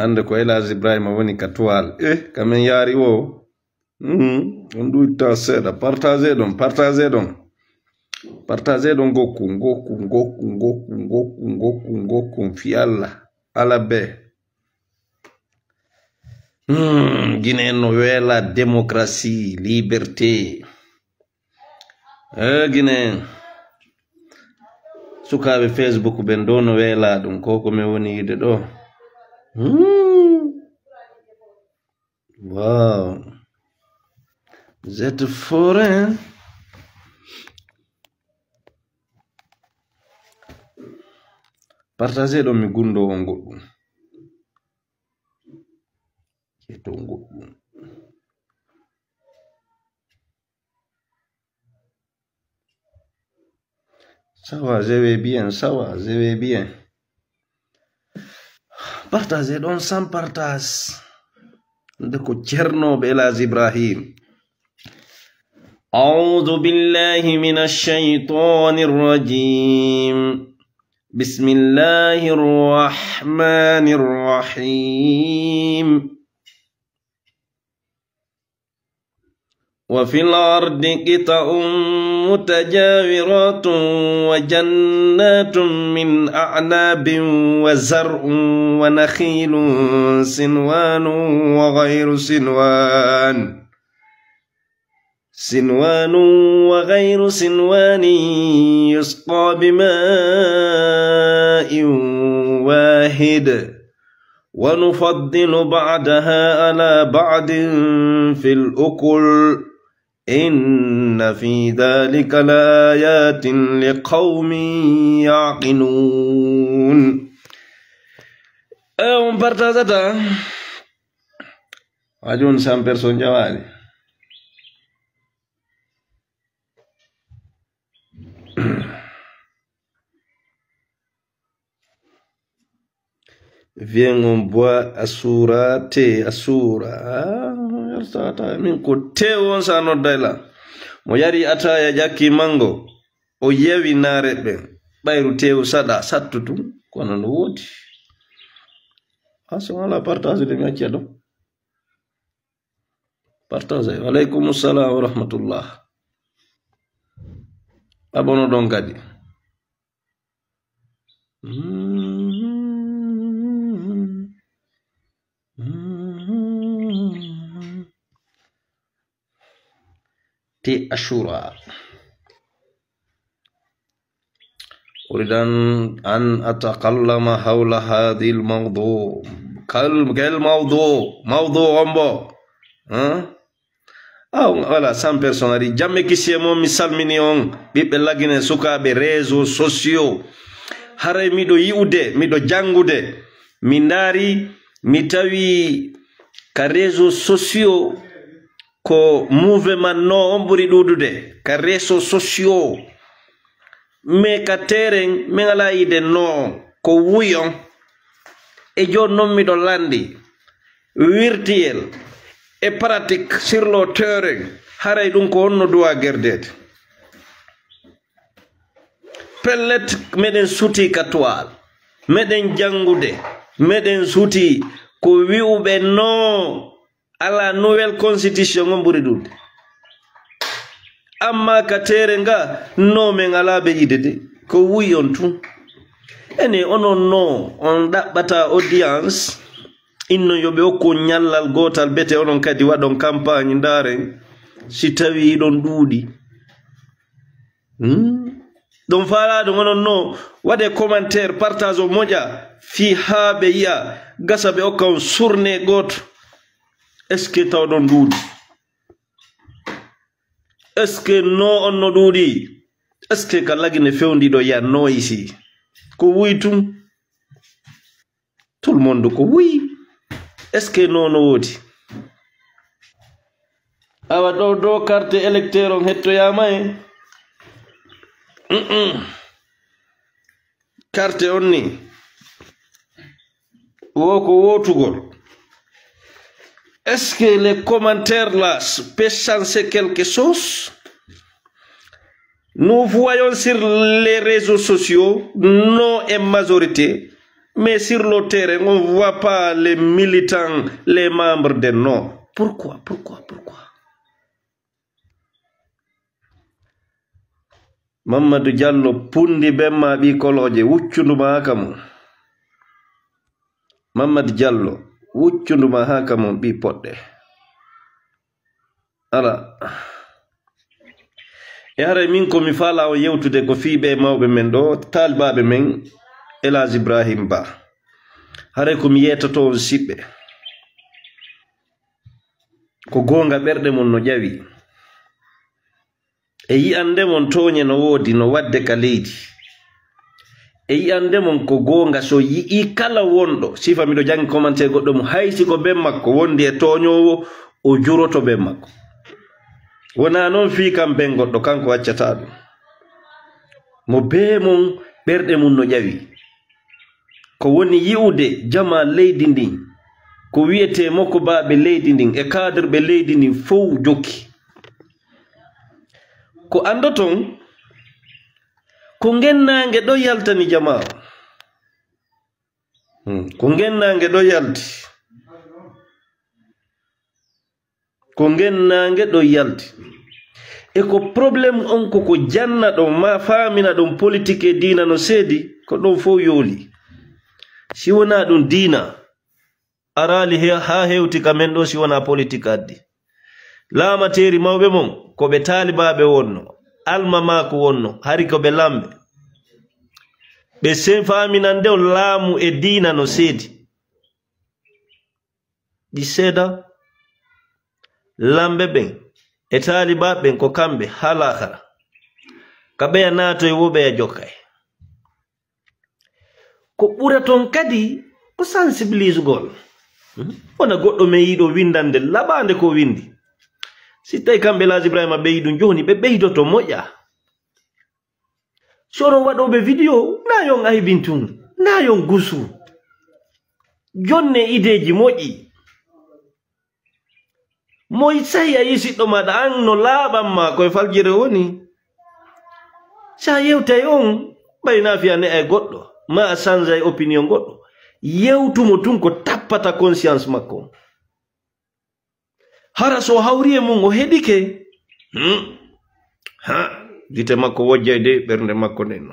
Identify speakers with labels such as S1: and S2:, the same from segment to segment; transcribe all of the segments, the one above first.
S1: ande ko Elhadji Ibrahima woni ka toile kamen yaari o on ɗuyta seeɗa partage ɗon gokku fi Allah ala be Guinée no weela démocratie liberté Guinée sukaɓe Facebook ɓen ɗo no weela ɗum ko mi woni yide ɗo wow vous êtes forain partagez ɗon mi gundo on goɗɗum keto goɗɗum sawa je vais bien partagez ɗon sans partage nde ko ceernoɓe Elhadji Ibrahim أعوذ بالله من الشيطان الرجيم بسم الله الرحمن الرحيم وفي الأرض قطع متجاورات وجنات من أعناب وزرع ونخيل سنوان وغير سنوان يسقى بماء واحد ونفضل بعدها على بعد في الأكل إن في ذلك لآيات لقوم يعقلون un partagata ajun sam person jawali viens on boit asura yartata min ko te won sa noddayla mo yari ataya jakki mango o yewi naare be bayru tew sada sattutu kono no wodi aso ala partage de mi accedo partage alaykum assalam wa rahmatullah abono don kadi ti ashura أريد أن أتكلم حول هذه الموضوع موضوع أمبو voilà 100 personnes ari jamme kisemo mi salmini on ɓiɓɓe lagine sukaɓe réseaux sociaux haray miɗo yi'ude miɗo jangude mi ndaari mi tawi ka réseaux sociaux ko mouvement no on ɓuri ɗuɗude ka réseaux sociaux mais ka teren min ala yide no ko wuyon e jon non miɗo landi virtuel e pratique sur le terrain haray ɗum ko onno duwa gerdede pellet meɗen suti ka toile meɗen jangude meɗen suti ko wi'uɓe no ala nouvelle constitution on ɓuri ɗuɗde amma ka tere nga no men alaɓe yidede ko wuyi on tun ene onon no on ɗaɓɓata audience inno yoɓe hokku ñallal gotal bete onon kadi waɗon campagne ndaren si tawi ɗon ɗuuɗi ɗum faalaɗum onon no waɗe commentaire partage o moƴa fi ha ɓe yiya gasa ɓe hokka on surne goto est ce que tawɗon ɗuuɗi est ce que no on no ɗuuɗi est ce que ka lagine fewdiɗo yanno ici ko wuyi tum tout le monde ko wuyi est ce que no no woodi awa ɗo carte électeur on hettoyama e carte on ni wo ko wotugol est-ce que les commentaires là peuvent changer quelque chose? Nous voyons sur les réseaux sociaux, non en majorité, Mais sur le terrain, on ne voit pas les militants, les membres des non. Pourquoi? Mamadou Diallo pundi bemma bi koloje wuccunduma haka mo. Mamadou Diallo wuccunduma haka mo bi podde. Ala. E hara min ko mi fala o yewtude ko fiibe mawbe men do talbabe men Elhadji Ibrahim Ba. Hara ko mi yetoto on sibbe. Ko gonga berde mon no jawi. E yi'ande mon toñe no wodi no wadde ka leydi. E yi'ande mon ko gonga so yi'i kala wondo sifa mido jangi commentaire goddo mo haysi ko be makko wondi e toñowo o juroto be makko. Wona non fi kam ben goddo kanko waccata dum. Mo be mon berde mun no jawi. Ko woni yi'ude jama leydi ndin ko wiyete moko baabe leydi ndin e cadre be leydi ndin fow jokki. Ko andoton ko ngennange do yaltani jama. Ko ngennange do yalti. Ko ngennange do yalti. E ko problème on ko janna do ma famina dum politique e dina no sedi ko don fo yoli. Si wona dum dina arali ha hewti kamen do si wona politique addi. Lama teri mawbe mon ko be talibabe wonno alma mako wonno hari ko be lambe be sen faminande laamu e dina no sedi di seda lambe ben e talibabe ko kambe halakara kabe nato e wobe e jokkay ko buraton kadi ko sensibilise gol wona goddo me yido windande labande ko windi. Si tay kambe Elhadji Ibrahima beydu joni be beydoto moƴƴa. Soro waɗoɓe video na yon aybintun na yon gusu. Jonne ideji moƴƴi. Moy sai ayi siɗɗo maɗa an no laaɓan ma koye faljire woni. Sa yewtay on ɓayna fiyane ay goɗɗo ma a change ay opinion goɗɗo. Yewtumo tun ko tappata conscience makko. Hara so hawri e mum o heɗike gite makko wojjay de ɓernde makko nden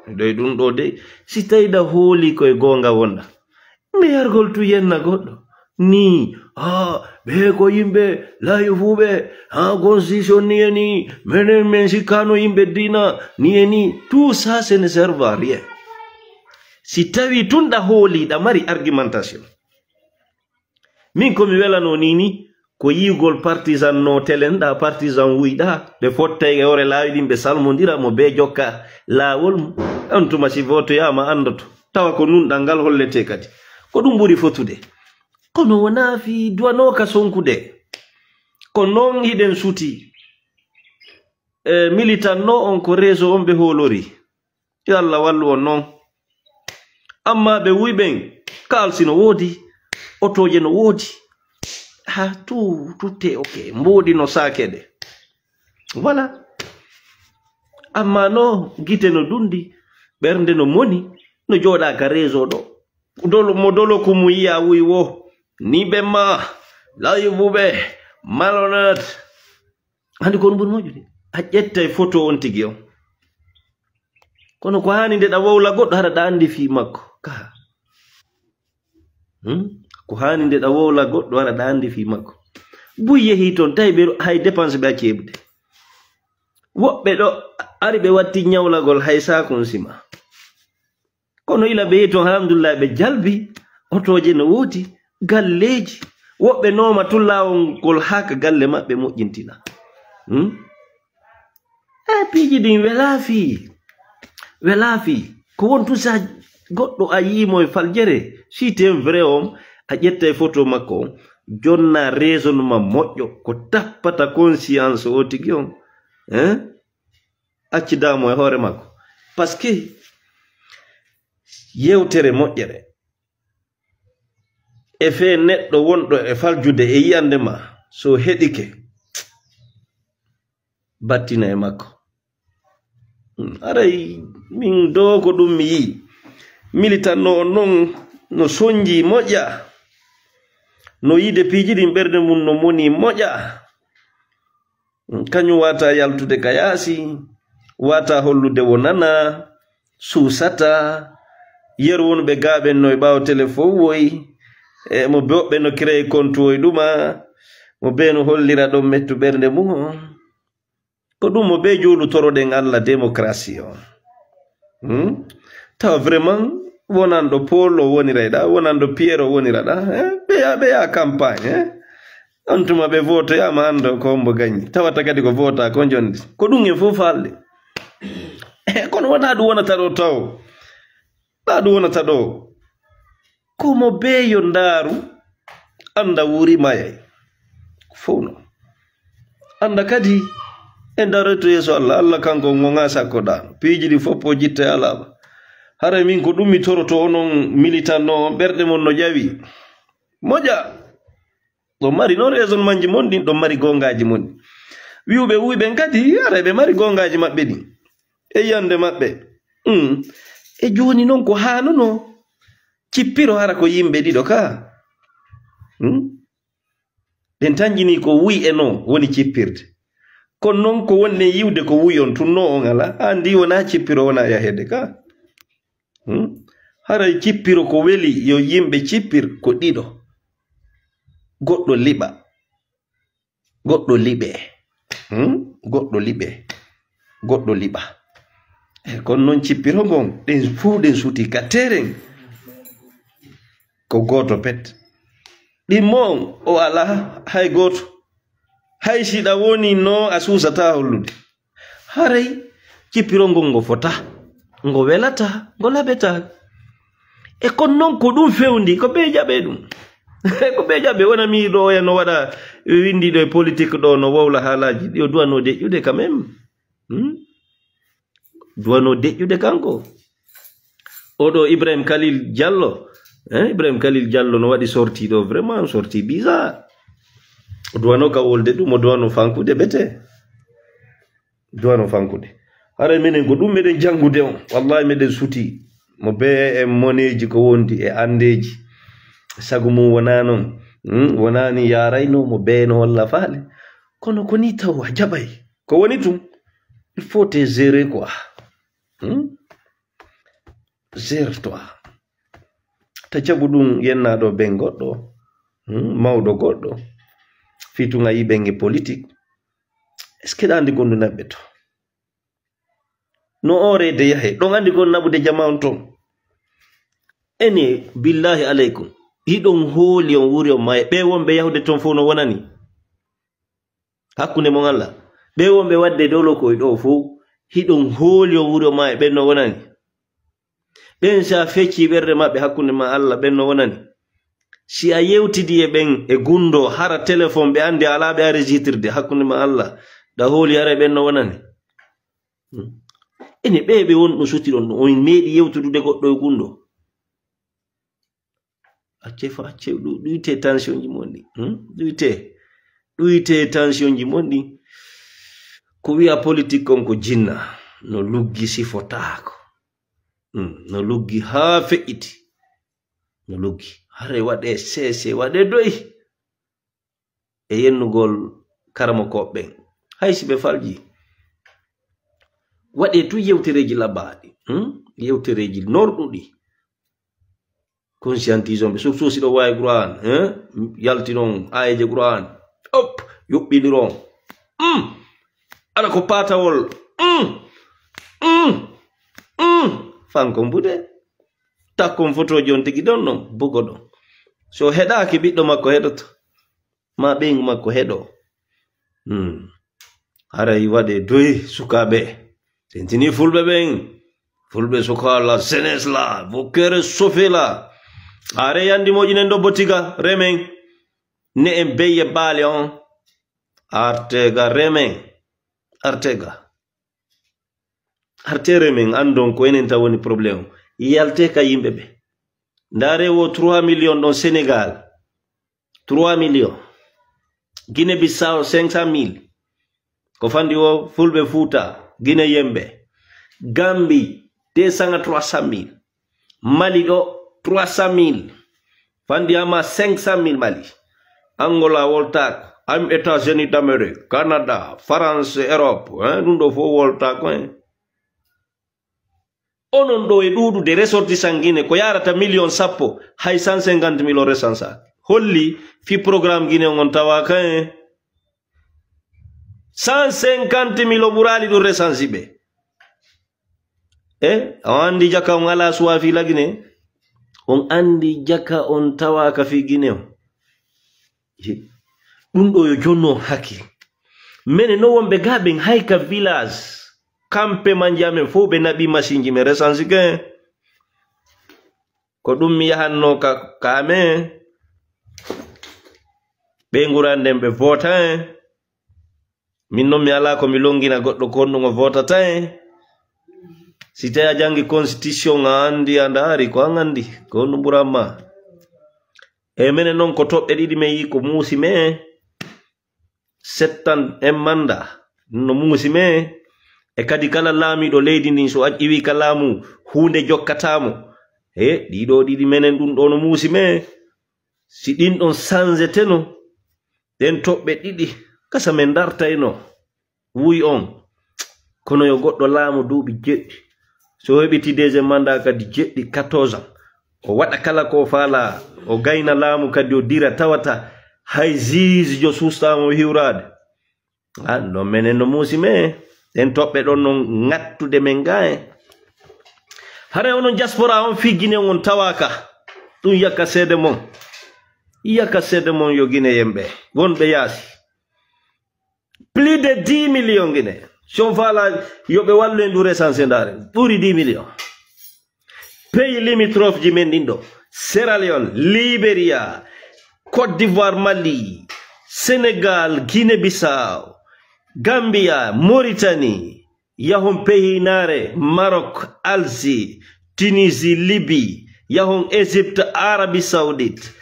S1: doy ɗum ɗo de si tawida hooli koye gonga wonda meyargol tu yenna goɗɗo ni ɓe ko yimɓe laayi fuɓe constitution ni e ni menen men sikkano yimɓe dina ni e ni tout ça ce ne serve à rien. Si tawi tunɗa hooliɗa mari argumentation min komi welano nini ko yigol partisan no telenda partisan wuyda be fottay e ore laawi be salmondira mo be jokka laawol antuma si voto yama andoto tawa ko nun dangal hollete kadi ko dum buri fotude kono wona fi duwano ka sonkude ko non hiden suti militant no on ko réseau on be holori yalla wallu on non amma be wuyben kalsino wodi otoje no wodi tout est ok mbodi no sakede voilà amma no gite no dundi bernde no moni no joda ka réseau do modolo ko mu yiya wuy wo ni be ma layubube malonat andi ko mbur mojude a ƴetta photo on tigi on kono ko hani nde da wawla goddo hara da andi fi makko ka ko hani nde da wawla goddo hara da andi fi makko buye hi ton tay be hay dépense be akebde wobbe do ari be watti nyawlagol hay sa kon sima kono ila be ton alhamdulillah be jalbi otoje no woti galleji wobbe noma tullawon kol haka galle mabbe mojjintina piji din welafi ko wontu sa goddo ayimo e faljere si tem vrai om a ƴetta photo makko jonna raisonnement moƴƴo ko tappata conscience o tigi on accidamo e hoore makko parce que yewtere moƴƴere e fe neɗɗo wonɗo e faljude e yiyande ma so heɗike battina e makko aray min do ko ɗum mi yi militant non no sonji moƴƴa no yide piijiɗin ɓerde mum no moni moƴƴa kañum wata yaltude ka yaasi wata hollude wo nana suusata yer wonɓe gaaɓen no e ɓaawo téléphone woyi mo boɓɓe no créé compte woy ɗuma mo be no hollira ɗon mettu ɓernde mum ko ɗum mo be juulu toroɗen Allah démocratie on tawa vraiment wonanɗo Paul o wonirayɗa wonanɗo Pierre o woniraɗa ɓe ya campagne on tuma ɓe votoyama ando ko hombo gañi tawata kadi ko vota ko jondi ko ɗum en fof haalde kono wona ɗum wonata ɗo taw ɗa ɗum wonata ɗo komo be yo ndaaru anda wuri mayay fof no anda kadi e daroto yeeso Allah kanko gonga sakkoɗa piiji ɗi fof o jitta e alaɓa hara min ko ɗum mi toroto onon militant no ɓerɗe mon no ƴawi moƴƴa ɗon mari noon raison manji mon ɗin ɗon mari gongaji mon wi'uɓe wuyɓen kadi ara ɓe mari gongaji maɓɓe ɗin e yiyande maɓɓe e joni noon ko hanuno cippiro hara ko yimɓe ɗiɗo ka ɓen tanjini ko wuy e non woni cippirde kono noon ko wonne yiwde ko wuy on tunno on ala andi wona cippiro wona yahede ka haray cippiro ko weli yo yimɓe cippir ko ɗiɗo goɗɗo liɓa goɗɗo liɓe goɗɗo liɓe goɗɗo liɓa kono noon cippiro gon ɗen fuu ɗen suti ka teren ko goto pet ɗimmon o ala hay goto hay siɗa woni no a susata hollude haray cippiro gon ngo fota ngo welata ngo laɓeta e kono noon ko ɗum fewndi ko ɓe jaɓe ɗum ko ɓe jaɓe wona mi ɗo ya no waɗa windiɗo e politique ɗo no wowla haalaji ɗi o duwano deƴƴude quand même duwano deƴƴude kanko oɗo Ibrahim Khalil Diallo Ibrahim Khalil Diallo no waɗi sorti ɗo vraiment sorti bizarre o duwano ka wolde ɗum o duwano fankude ɓete duwano fankude hara minen ko ɗum meɗen jangude on wallahi meɗen suti mo be e moneji ko wondi e andeji sagu mum wona noon wonani yarayno mo be no walla faale kono ko ni taw a jaɓay ko woni tum il faut te gérer quoi gère toi ta jaɓu ɗum yennaɗo ben goɗɗo mawɗo goɗɗo fitunga yi ɓenge politique est ce que ɗa andi gonɗu naɓɓe to no orede yahe ɗon andi gon naɓude jama on ton ene billahi aleykum hiɗon hooli on wuri on maye ɓe wonɓe yahude ton fof no wonani hakkunde mon Allah ɓe wonɓe wadde dolo koye ɗo fof hiɗon hooli on wuri on maye ɓen no wonani ɓen sa fecci ɓerde maɓɓe hakkunde ma Allah ɓen no wonani si a yewtidi e ɓen e gundo hara téléphone ɓe andi ala ɓe a registrede hakkunde ma Allah da hooli hara ɓen no wonani ene ɓe won ɗum suti ɗon on meeɗi yewtudude goɗɗo e gundo acce ɗuyte tension ji mon ɗi ɗuyte tension ji mon ɗi ko wiya politique on ko jinna no luggi sifotako no luggi ha feƴƴiti no luggi hare waɗe sese waɗe doyi e yennugol karama koɓɓen haysi ɓe falji waɗe tu yewtereji labaɗi yewtereji norɗuɗi conscientisation ɓe sosi ɗo wawi Qur'an yaltinon ayeje Qur'an op yuɓɓiniron ala ko patawol fankon bude takkon photoji on tigi ɗon non bugo ɗon so heɗaki ɓiɗɗo makko heɗoto ma ɓeygu makko heɗo haray waɗe doyi sukaɓe tentini fulɓe ɓen fulɓe sukala jeunesse la vos cœurs chauffés la are yandi moƴinen ɗo botiga remen ne en beye baale on artega remen artega arte remen andon ko enen taw woni probléme yalte ka yimɓe ɓe ndare wo 3 millions ɗon Sénégal 3 millions Guinée Bissau 500 000 ko fandi o fulɓe Fuuta Guinée yemɓe Gambie 200 à 300 000 Mali ɗo 300 000 fandi ama 500 000 Mali. Angola woltako, am États-Unis d'Amérique, Canada, France, Europe, ɗum ɗo fo woltako onon ɗo e ɗuɗude ressortissant Guinée ko yarata million sappo hay 150 000 o resansa holli fi programme Guinée on tawaka 150 000 o ɓurali ɗum resansi ɓe on andi jaka on ala suwa fi la Guinée on andi jaka on tawaka fi Guinée o ɗum ɗo yo jonno hakkil mene no wonɓe gaɓen hayka village kampe manjamen fo ɓe naɓi machine ji men resansi ke ko ɗum mi yahanno kame ɓe nguranden ɓe vota min noon mi ala ko mi longina goɗɗo konɗugo votata si tawi a jangi constitution a andi a ndaari ko an andi ko ɗum ɓuranma menen noon ko toɓɓe ɗiɗi men yi ko muusi me settan en manda no muusi me e kadi kala laamiɗo leydi ndin so ƴiwi ka laamu hunde jokkatamo ɗiɗo ɗiɗi menen ɗum ɗo no muusi me si ɗin ɗon sanzeteno ɗen toɓɓe ɗiɗi kasa men dartayno wuy on kono yo goɗɗo laamu duuɓi jeɗɗi so heɓiti deuxiéme mandat kadi jeɗɗi 14 ans o waɗa kala ko faala o gayna laamu kadi o dira tawata hay juge jo sustamo hiwrade no menen no muusi me en toɓɓe ɗon non ŋattude men ga hare onon diaspora on fi Guinée on tawaka ɗum yakka seede mon yo Guinée yemɓe wonɓe yaasi plus de 10 millions Guinée si on faala yoɓe wallu en du recensé ndare ɓuri 10 millions pays limitrophe ji men ɗin ɗo Sierra Leone, Libéria, Côte d'Ivoire, Mali, Sénégal, Guinée-Bissau, Gambia, Mauritanie, yahon pays nare, Maroc, Algérie, Tunisie, Libye, yahon Égypte, Arabie Saoudite,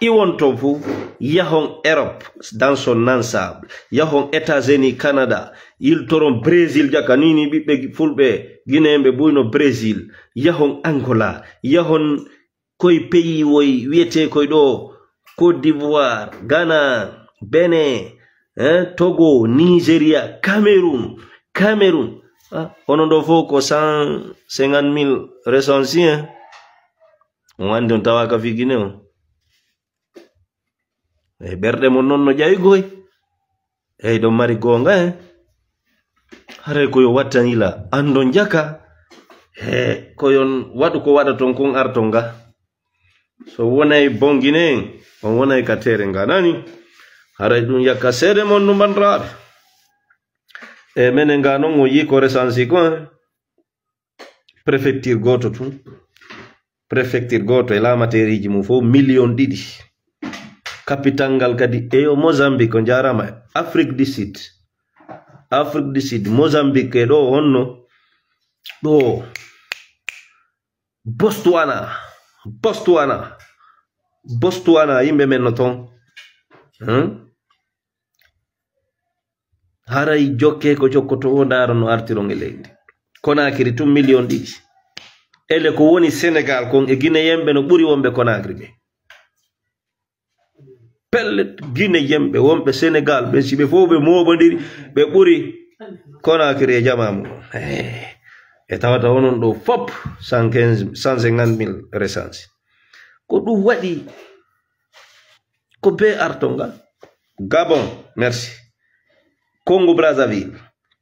S1: iwon tofu, yahon Europe dans son ensemble, yahon États-Unis, Canada, il toron Brésil jaka nini ɓiɓɓe fulɓe Guinéemɓe buyno Brésil, yahon Angola, yahon koye pays woy wiyete koye ɗo Côte d'Ivoire, Ghana, Benin, Togo, Nigeria, Cameroun. Onon ɗo fof ko 150 000 recensi on andi on tawaka fi Guinée o ɓerɗe mon noon no ƴawigoy ɗon mari gonga haray koyo wattanila andon jaka koyon waɗu ko waɗa ton kon arton ga so wonay bon Guinée on wonay ka tere nga nani haray ɗum yakka seede mon no bandraɓe menen nga noon o yi ko recensi ko préfecture goto tun préfecture goto e lamateriji mum fof 2 millions capital ngal kadi eyo Mozambique o jarama Afrique du Sud Mozambique e ɗo honno ɗo Botswana yimɓe men no ton haray jokke ko jokkoto o ndara no artiron e leydi Conakry tum 2 millions ele ko woni Sénégal kon e Guinée yemɓe no ɓuri wonɓe Conakry ɓe pellet Guinée yemɓe wonɓe Sénégal ɓe si ɓe fof ɓe moɓodiri ɓe ɓuri Conakry e jamamu e tawata onon ɗo fop 150 000 recensi ko ɗum waɗi ko be artonga Gabon merci Congo Brazzaville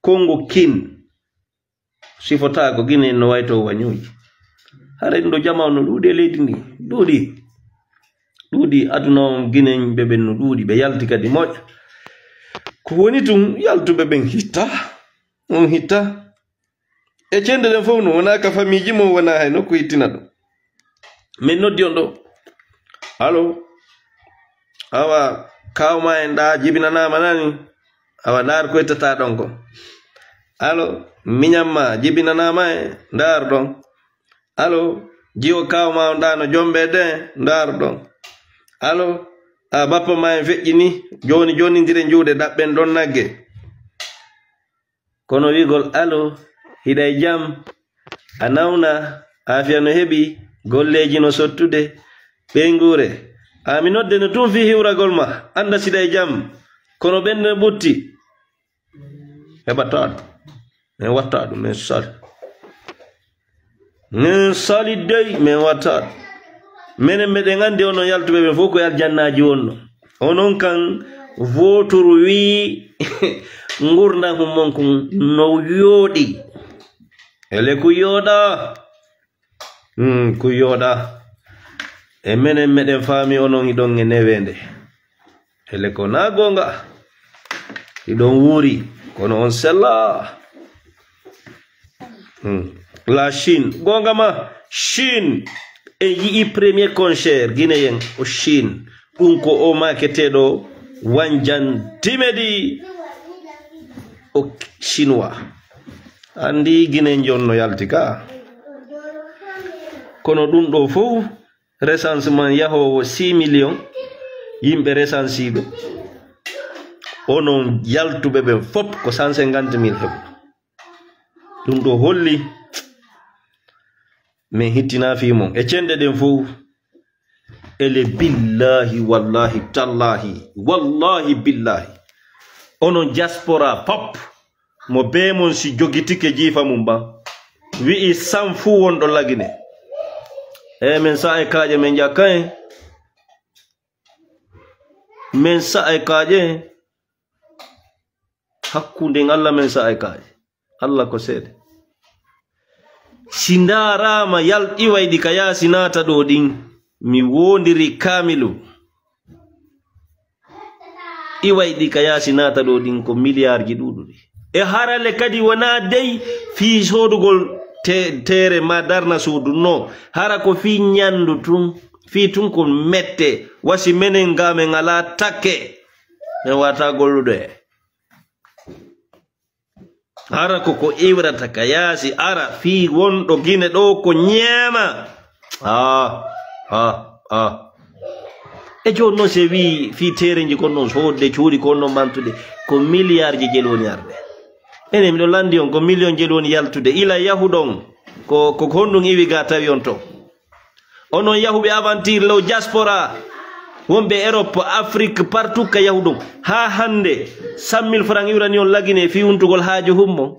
S1: Congo Kin sifota ko Guinée no wayto wañuji hare ɗo jama no ɗuuɗi e leydi ndi ɗuuɗi aduna on Guinée ɓe no ɗuuɗi ɓe yalti kadi moƴƴa ko woni tun yaltuɓe ɓen hitta e cende den fof no wona ka famille ji mo wona hay nokku hittina ɗum min noddi on ɗo allo awa kawma en ɗa jibinanama nani awa ndar ko ettata ɗon ko allo miñamma jibinanama e ndar ɗon allo jiwo kawma on ɗa no jomɓe de ndar ɗon allo a bappa ma en feƴƴini joni ndire juuɗe ɗaɓɓen ɗon nagge kono wigol allo hiɗay jam a nawna afiya no heɓi golleji no sottude ɓengure ami nodde no tum fi hiwragol ma anda sida e jam kono ɓenne ɓutti heɓata ɗum min watta ɗum min sali dey min watta ɗum minen meɗen andi onon yaltuɓe ɓen fof ko aljannaji wonno onon kan votour wi gurdam mon ko no yooɗi ele ko yooɗa ko yooɗa e menen meɗen faami onon iɗon e newende ele ko na gonga iɗon wuuri kono on sella la Chine gonga ma Chine e yii premier concert guinéen o Chine ɗum ko o maketeɗo wanjan timedi o chinois andi guinéen jonno yalti ka kono ɗum ɗo fof recensement yahowo 6 millions yimɓe recensiɓe onon yaltuɓe ɓen fop ko 150.000 heɓo ɗum ɗo holli min hittina fimon e cende ɗen fof ele billahi wallahi tallahi wallahi billahi onon diaspora pop mo bemon si jogitike jifa mum ba wi'i sam fu wonɗo lagine e min sa e kaaje min jakka en min sa e kaaje hakkunde Allah min sa e kaaje Allah ko seede si ndarama yal iwayɗi ka yaasi naata ɗo ɗin mi wondiri kamilu iwayɗi ka yaasi naata ɗo ɗin ko milliard ji ɗuɗuɗi e harale kadi wona dey fi sodugol tere ma darna suudu no hara ko fi nyandu tun fi tun ko mette wasi menen gamen ala takke min wata gollude hara ko iwrata ka yaasi ara fi wonɗo gine ɗo ko nyama e joni noon se wi fi tereji kon noon sodde cuuɗi kon noon mantude ko milliard ji jeloni arde ene miɗo landi on ko million jeloni yaltude ila yahuɗon ko honɗum iwi ga tawi on to onon yahuɓe aventure law diaspora wonɓe Europe Afrique partout ka yahuɗum ha hande 100.000 francs iwrani on lagine fi wuntugol haaju hummo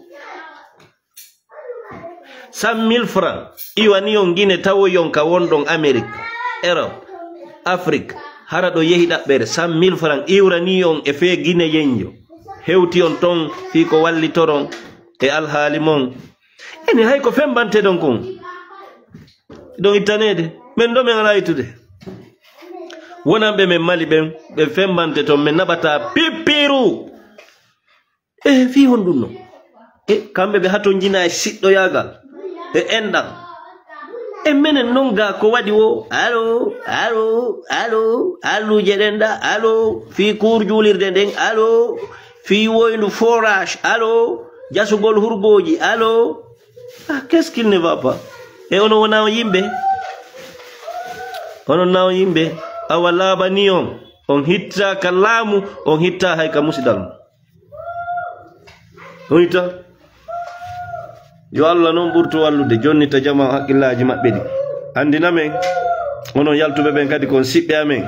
S1: 100.000 francs iwani on guine tawoyon ka wonɗon Amérique Europe Afrique hara ɗo yehi ɗaɓɓere 100.000 francs iwrani on e fe guine yenjo hewti on ton fi ko wallitoron e alhaali mon ene hay ko fembante ɗon kon ɗon ittanede min ɗo min ala yittude wonanɓe min mali ɓen ɓe fembante ton min naɓata pippiru e fi hon ɗum no e kamɓe ɓe hato jina e siɗɗoyagal e enɗam e minen non ga ko waɗi o alluje ɗen ɗa fi cour julirde nden fi woyndu forage jasugol hurgoji qu'est-ce qu'il ne va pas e ono wona yimɓe onon nawo yimɓe awa laabani on hitta ka laamu on hitta hay ka musidal mo on hitta yo Allah noon ɓurtu wallude jonnita jama haqqillaji maɓɓe ɗi andinamen onon yaltuɓe ɓen kadi kon siɓɓe amen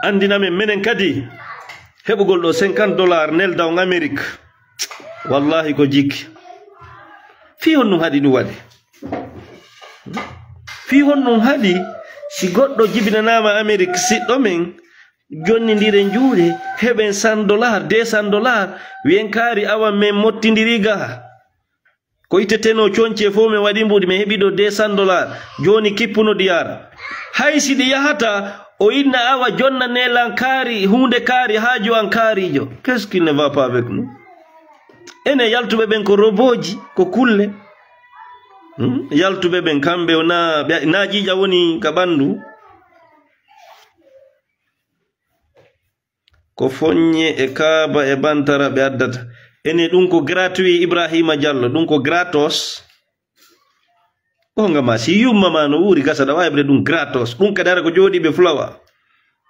S1: andinamen minen kadi heɓugol ɗo $50 nelda on Amérique wallahi ko jikki fi hon ɗum haɗi ɗum waɗi fi hon ɗum haɗi si goɗɗo jibinanama Amérique siɗɗo men jonnidire juuɗe heɓen $100 $200 wiyen kaari awan men mottidiriga ko iteteno conce fo min waɗi mbuɗi min heɓi ɗo $200 joni kippuno ɗi yara hay si ɗi yahata o inna awa jonna nelan kaari hunde kaari haaju an kaarijo qu'est-ce qui ne va pas avec nous ene yaltuɓe ɓen ko roboji ko kulle yaltuɓe ɓen kamɓe o na ƴiƴa woni ka ɓandu ko foññe e kaaba e bantara ɓe addata ene ɗum ko gratuit Ibrahima Diallo ɗum ko gratos ongama si yummama no wuuri gasa ɗa wawiɓe ɗum gratos ɗum kadi ara ko jooɗiɓe fulawa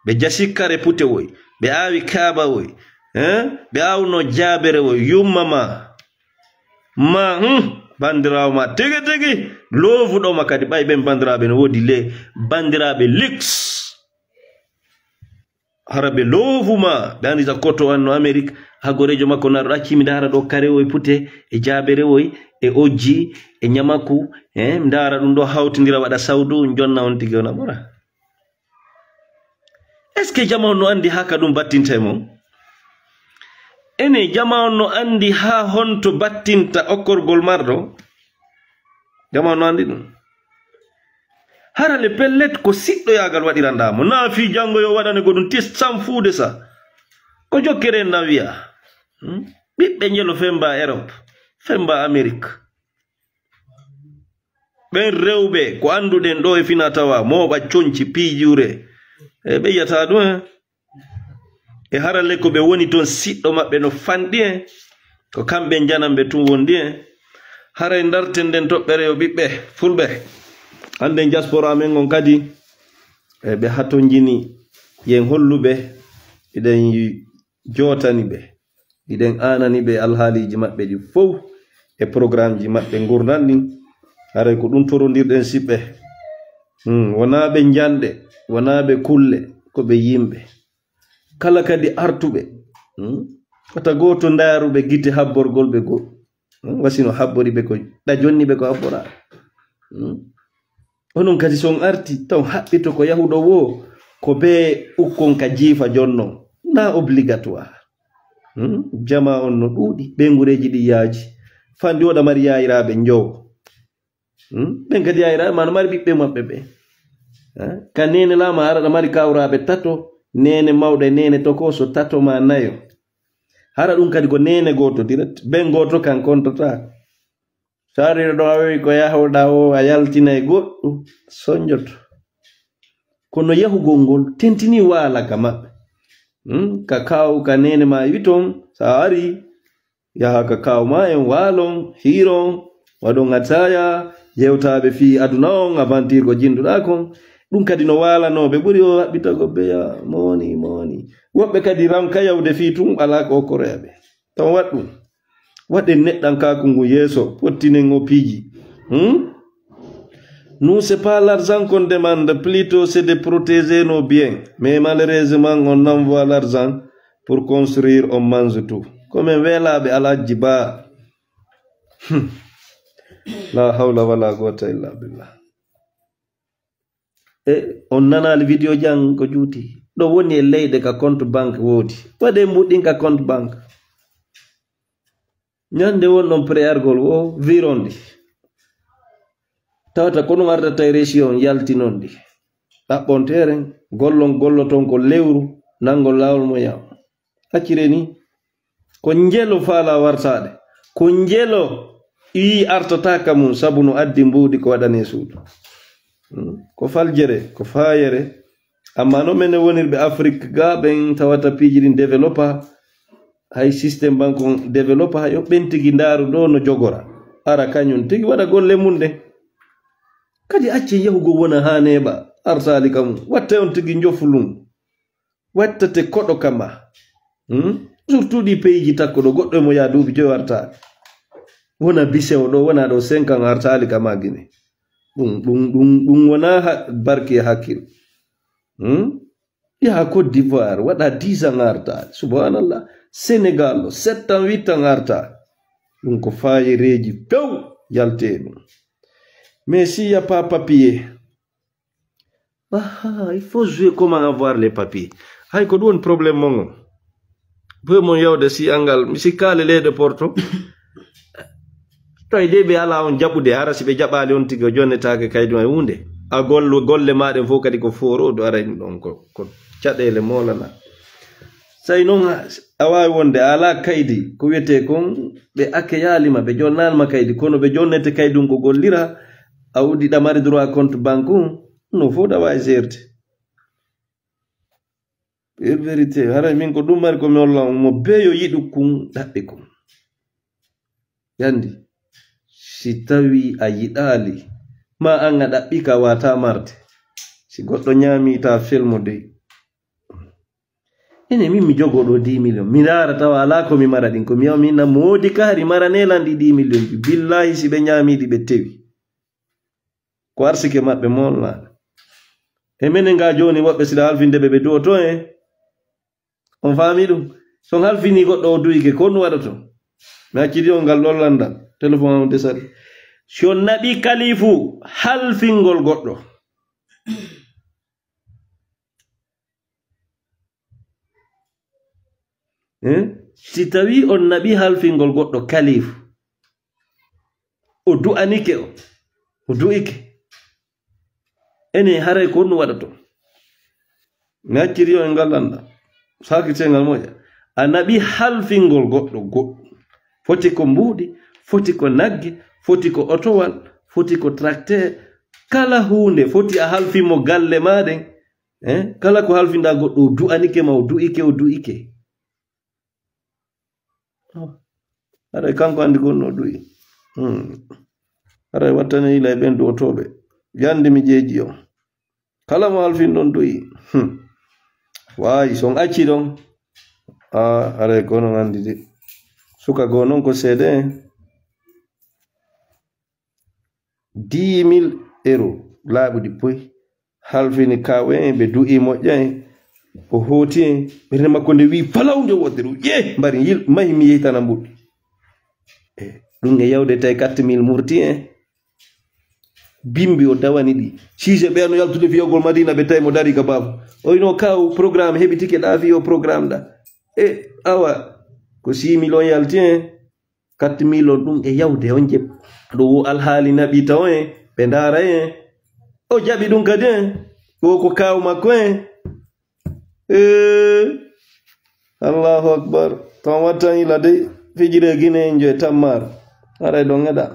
S1: ɓe jasi kare pute woy ɓe awi kaaba woy ɓe awno jaabere woy yummama ma bandirawo ma tege tege lovuɗo ma kadi ɓay ɓen bandiraɓe no wodi le bandiraɓe lux haraɓe lovuma ɓe andi koto wanno Amérique ha gorejo makko narɗo accimi dara ɗo karewoy pute e jaberewoy e ojji e nyamaku ndara ɗum ɗo hawtidira waɗa sawdu jonna on tigi ona ɓura est ce que jama on no andi haka ɗum battinta mo ene jama on no andi ha honto battinta okkorgol marɗo jama on no andi ɗum harale pellet ko siɗɗo yagal waɗirandamo naafi jango yo waɗane go ɗum tis samfude sa ko jokkere na wiya ɓiɓɓe jelo femba Europe femba Amérique ɓen rewɓe ko anduɗen ɗo e fina tawa moɓa coñci piijure e ɓe yiyata ɗum e harale ko ɓe woni toon siɗɗo maɓɓe no fanɗi ko kamɓe janamɓe tun wondi haray darten nden toɓɓere yo ɓiɓɓe fulɓe hande diaspora men on kadi ɓe hatojini yen holluɓe iɗen jotani ɓe iɗen anani ɓe alhaaliji maɓɓe ɗi fof e programme ji maɓɓe gurdan ɗin haray ko ɗum torodirɗen siɓɓe wona ɓe janɗe wona ɓe kulle ko ɓe yimɓe kala kadi artuɓe wata goto ndaruɓe gite habborgol ɓe go wasino habbori ɓe ko ɗa jonni ɓe ko habbora onon kadi son arti taw haɓɓito ko yahuɗo wo ko be ukkon ka jiifa jonno na obligatoire jama on no ɗuuɗi ɓe gureji ɗi yaaji fandi oɗa mari yayiraɓe jowo ɓen kadi yayiraɓe ma no mari ɓiɓɓe maɓɓe ɓe ka nene lama araɗa mari kawraɓe tato nene mawɗe nene tokoso tato ma nayo hara ɗum kadi ko nene goto direct ɓen goto kan kontata sariɗo ɗo awi ko yahoɗa o a yaltina e goɗɗo soñjoto kono yahugol ngol tentini waala ka maɓɓe ka kaw ka nene ma wi toon sa ari yaha ka kaw ma en waalon hiiron waɗon ataya yewtaɓe fi aduna on aventure ko jinduɗa kon ɗum kadi no walanoɓe ɓuri o haɓɓitago beya moni woɓɓe kadi ranka yawde fi tun ala ko koreyaɓe taw wat ɗum waɗen neɗɗan kaku ngu yeeso pottinen o piiji nous c'est pas l'argent qu'on demande plutôt c'est de protéger nos biens mais malheureusement on envoie l'argent pour construire on mange tout comme welaɓe alaji ba la hawla wala quwwata illa billah e on nanali vidéo jang ko juuti ɗo woni e leyɗe ka compte banque woodi waɗe mbuɗɗin ka compte banque ñande wonɗon préargol o virondi tawata kono ardata e région yaltinon ɗi ɗaɓɓontere gollon golloton ko lewru nangol lawol mo yaw accire ni ko njelo faala wartade ko njelo yi artataka mum sabu no addi mbuudi ko waɗane suudu ko faljere ko fayere amma no men wonirɓe Afrique ga ɓen tawata piiji ɗin développa hay système bankon développa ha yo ɓen tigi ndaaru ɗo no jogora ara kañum tigi waɗa golle mum ɗe kadi acce yahugo wona ha neɓa arsali kam watta on tigi jofulum wattate koɗo kama surtout ɗi pays ji takko ɗo goɗɗo mo ya duuɓi joyi artali wona bisewo ɗo wona ɗo 5 ans artali kama guine ɗum wona barki e hakkil yaha Côte d'Ivoire waɗa 10 ans artali subhanallah Sénégal 7 ans 8 ans artali ɗum ko fayireji pew yalte ɗum mais s'il n'y a pas papier il faut jouer comment avoir les papiers hay ko ɗum problème mongo bo mon yawde si angal mi sikkali leyɗe porto toy de ɓe ala on jaɓude ara si ɓe jaɓali on tigi o jonnetake kaydi ma hunde a golle maɗen fof kadi ko forodo arani ɗon ko caɗele molana sai noon a wawi wonde ala kaydi ko wiyete kon ɓe akke yaalima ɓe jonnanma kaydi kono ɓe jonnete kaydum ko gollira a wudi ɗamari droit compte banque no fof ɗa wawi gerte vérité haray min ko ɗum mari komi holla mo beyo yiɗu kun ɗaɓɓe kon yandi si tawi a yiɗali ma an a ɗaɓɓi ka wata marde si goɗɗo ñami ta felmo dey ene min mi jogo ɗo 10 million mi laara tawa ala ko mi mara ɗin ko mi yawa min na moodi kaari mara nelandi 10 million ji billahi si ɓe ñaamiɗi ɓe tewi ko arsike maɓɓe molnaɗa e minen nga joni woɓɓe sila halfindeɓe ɓe duwoto on faami ɗum son halfini goɗɗo o duyike ko ɗum waɗato mi hakkidi on ngal ɗon landal téléphone am desari si on naɓi kalifu halfingol goɗɗo si tawi on naɓi halfingol goɗɗo kalifu o du'anike o du'ike ene haray ko ɗum waɗato mi hakkidi on ngal landal sakitengal moƴa a naɓi halfingol goɗɗo foti ko mbuuɗi foti ko nagge foti ko otowal foti ko tracteur kala hunde foti a halfimo galle maɗen kala ko halfinda goɗɗo o du'anike ma o du'ike aɗa kanko andi gonno o du'i aɗa wattane ila e ɓen duwotoɓe yande mi jeeji on kala mo halfin ɗon du'i wayi son acci ɗon aɗa gonon andi de suka go non ko seede 10,000 euros laaɓuɗi poy halfini kawe ɓe du'i moƴƴa o hooti ɓernde makko nde wi falawde wodde ɗum ye mbari mahi mi yeytana mbuɗɗi ɗum e yawde tawi 4,000 murti bimbi o dawani ɗi sise ɓeano yaltude fiyogol madina ɓe tawi mo dari ka baafo o yino kaw programme heɓitike ɗaafi o programme ɗa awa ko 6 million yalti 4 million ɗum e yawde on jeb ɗo wo alhaali naɓi taw ɓe ndaara o jaɓi ɗum kadi ko kaw makko Allahu akbar tan wattan ila de fijire guine en joe tammar aray ɗon eɗa